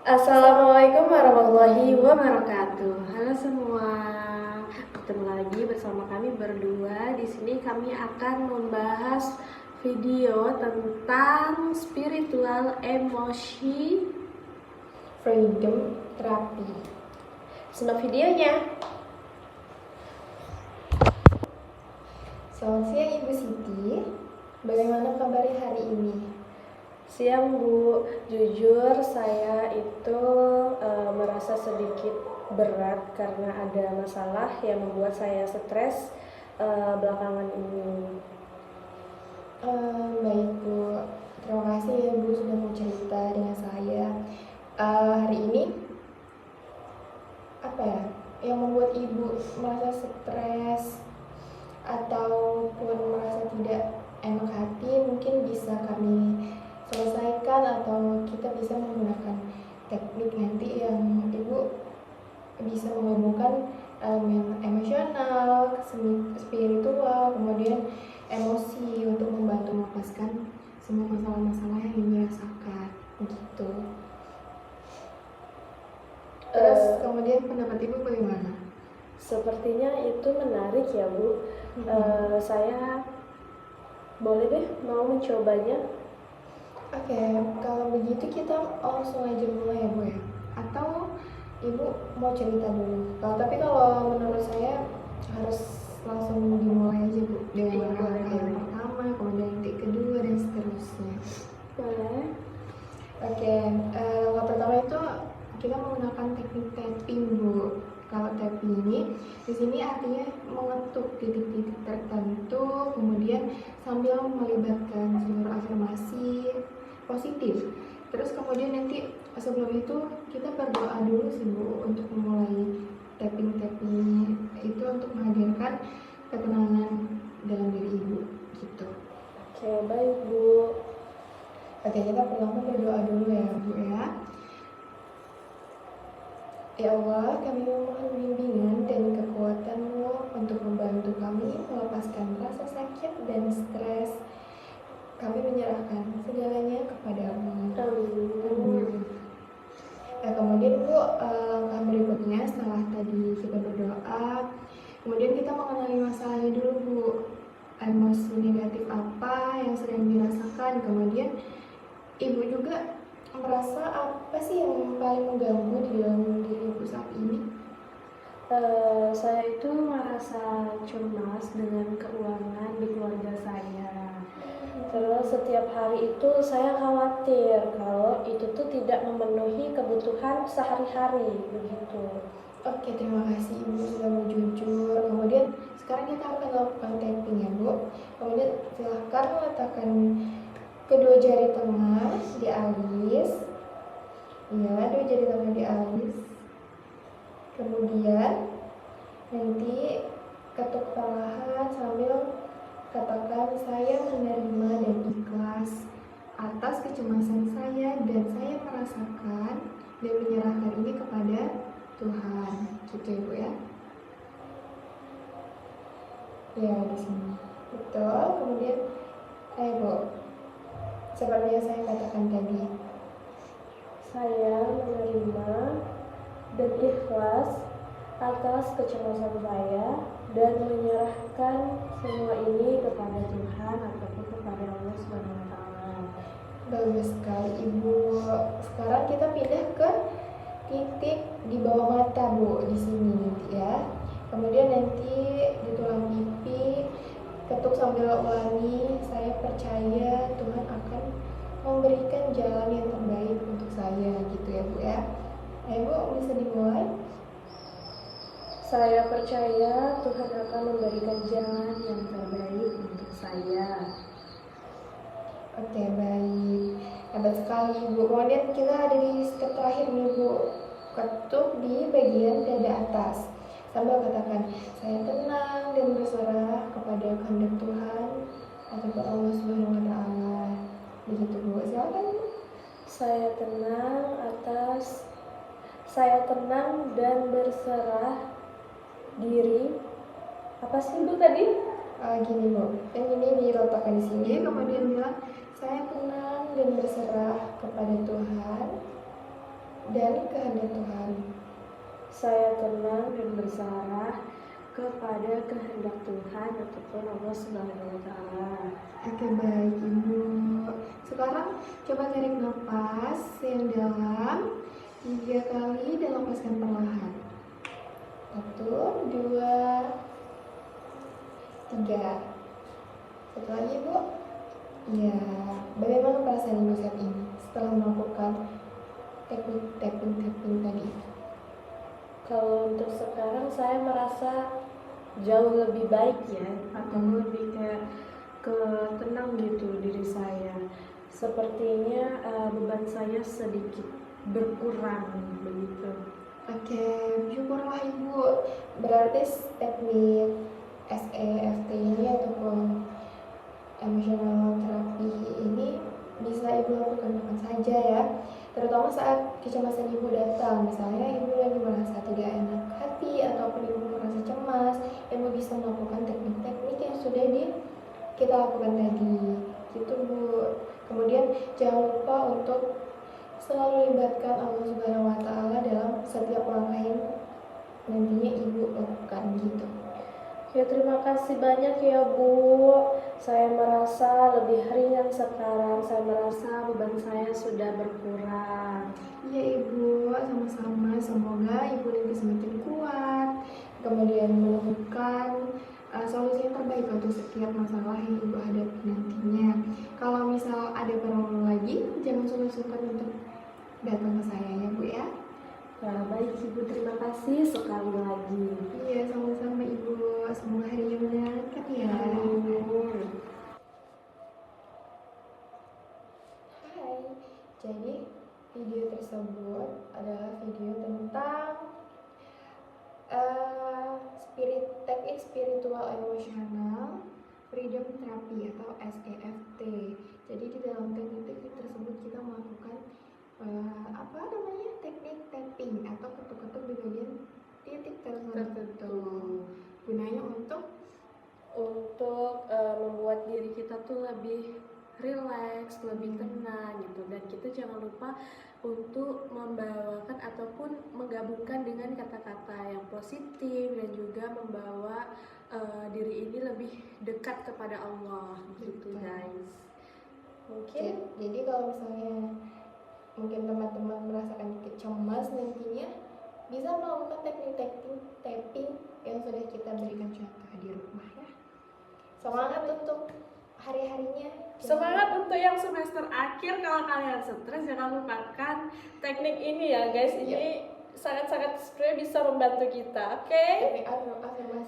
Assalamualaikum warahmatullahi wabarakatuh. Halo semua, ketemu lagi bersama kami berdua. Di sini kami akan membahas video tentang spiritual emosi Freedom Therapy. Simak videonya. Selamat siang Ibu Siti, bagaimana kabar hari ini? Siang Bu, jujur saya itu merasa sedikit berat karena ada masalah yang membuat saya stres belakangan ini. Baik Bu, terima kasih ya Bu sudah mau cerita dengan saya. Hari ini apa ya yang membuat Ibu merasa stres ataupun merasa tidak enak hati, mungkin bisa kami selesaikan atau kita bisa menggunakan teknik nanti yang Ibu bisa menghubungkan elemen emosional, spiritual, kemudian emosi untuk membantu melepaskan semua masalah-masalah yang Ibu rasakan gitu. Terus kemudian pendapat Ibu bagaimana? Sepertinya itu menarik ya Bu. Saya boleh deh mau mencobanya. Oke, kalau begitu kita langsung aja mulai ya Bu ya. Atau Ibu mau cerita dulu? Tapi kalau menurut saya harus langsung dimulai aja Bu, dengan langkah yang pertama, kemudian yang kedua dan seterusnya. Boleh. Oke, langkah pertama itu kita menggunakan teknik tapping Bu. Kalau tapping ini di sini artinya mengetuk titik-titik tertentu, kemudian sambil melibatkan seluruh afirmasi positif. Terus kemudian nanti sebelum itu kita berdoa dulu sih Bu untuk memulai tapping itu untuk menghadirkan ketenangan dalam diri Ibu gitu. Oke, baik Bu. Oke, kita pertama berdoa dulu ya Bu ya. Ya Allah, kami memohon bimbingan dan kekuatan-Mu untuk membantu kami melepaskan rasa sakit dan stres. Kami menyerahkan segalanya kepada-Mu. Amin. Nah, kemudian Bu, langkah berikutnya setelah tadi kita berdoa, kemudian kita mengenali masalahnya dulu Bu. Emosi negatif apa yang sedang dirasakan, kemudian Ibu juga merasa apa sih yang paling mengganggu di dalam diri Ibu saat ini? Saya itu merasa cemas dengan keuangan di keluarga saya. Terus setiap hari itu saya khawatir kalau itu tuh tidak memenuhi kebutuhan sehari-hari begitu. Oke, terima kasih Ibu sudah mau jujur. Kemudian sekarang kita akan lakukan tapping ya Bu. Kemudian silahkan letakkan kedua jari tengah di alis. Ya, dua jari tengah di alis. Kemudian nanti ketuk perlahan sambil katakan saya menerima dan ikhlas atas kecemasan saya dan saya merasakan dan menyerahkan ini kepada Tuhan. Gitu ya Bu ya. Ya, di sini. Betul. Kemudian ayo Bu. Seperti yang saya katakan tadi. Saya menerima dan ikhlas atas kecemasan saya dan menyerahkan semua ini kepada Tuhan ataupun kepada Allah Subhanahu wa taala. Bagus sekali Ibu. Sekarang kita pindah ke titik di bawah mata Bu, di sini nanti ya. Kemudian nanti di tulang pipi ketuk sambil ulangi, saya percaya Tuhan akan memberikan jalan yang terbaik untuk saya gitu ya Bu ya. Ayo Bu, bisa dimulai. Saya percaya Tuhan akan memberikan jalan yang terbaik untuk saya. Oke, baik. Hebat sekali Ibu. Kemudian kita ada di step terakhir nih Bu. Ketuk di bagian dada atas. Sambil katakan, saya tenang dan berserah kepada kehendak Tuhan ataupun Allah Subhanahu wa taala. Begitu Bu. Silakan Bu. Saya tenang dan berserah diri. Apa sih Bu tadi? Gini Bu. Yang ini diletakkan di sini, kemudian bilang saya tenang dan berserah kepada Tuhan dan kehendak Tuhan. Saya tenang dan bersarah kepada kehendak Tuhan ataupun Allah Subhanahu wa Ta'ala. Oke, baik Ibu. Sekarang coba tarik nafas yang dalam 3 kali dan lepaskan perlahan. 1, 2, 3. Satu lagi Bu. Ya, bagaimana perasaan Ibu saat ini setelah melakukan teknik tapping tadi? Kalau untuk sekarang saya merasa jauh lebih baik ya, atau lebih kayak tenang gitu diri saya. Sepertinya beban saya sedikit berkurang begitu. Oke, syukurlah Ibu. Berarti teknik SEFT ini ataupun emotional therapy ini bisa Ibu lakukan kapan saja ya. Terutama saat kecemasan Ibu datang. Misalnya Ibu lagi merasa tidak enak hati ataupun Ibu merasa cemas, Ibu bisa melakukan teknik-teknik yang sudah kita lakukan tadi. Gitu Bu. Kemudian jangan lupa untuk selalu libatkan Allah Subhanahu wa Ta'ala dalam setiap langkah yang nantinya Ibu lakukan gitu. Ya, terima kasih banyak ya Bu. Saya merasa lebih ringan sekarang. Saya merasa beban saya sudah berkurang. Iya Ibu, sama-sama. Semoga Ibu nanti semakin kuat, kemudian menemukan solusi yang terbaik untuk setiap masalah yang Ibu hadapi nantinya. Kalau misal ada perlu lagi, jangan sungkan-sungkan untuk datang ke saya ya Bu ya. Nah, baik Ibu, terima kasih sekali lagi. Iya, sama-sama Ibu. Semoga harinya menyenangkan ya. Amin. Hai, jadi video tersebut adalah video tentang teknik spiritual emosional freedom therapy atau SEFT. Jadi di dalam teknik-teknik tersebut kita melakukan teknik tapping atau ketuk-ketuk di bagian titik tertentu. Gunanya untuk membuat diri kita tuh lebih rileks, lebih tenang gitu. Dan kita jangan lupa untuk membawakan ataupun menggabungkan dengan kata-kata yang positif dan juga membawa diri ini lebih dekat kepada Allah gitu guys. Mungkin jadi kalau misalnya mungkin teman-teman merasakan cemas nantinya bisa melakukan teknik-teknik tapping yang sudah kita berikan contoh di rumah ya. Semangat untuk hari-harinya. Semangat untuk yang semester akhir. Kalau kalian stres jangan lupakan teknik ini ya guys. Ini sangat-sangat sebenarnya bisa membantu kita. Oke? Teknik afirmasi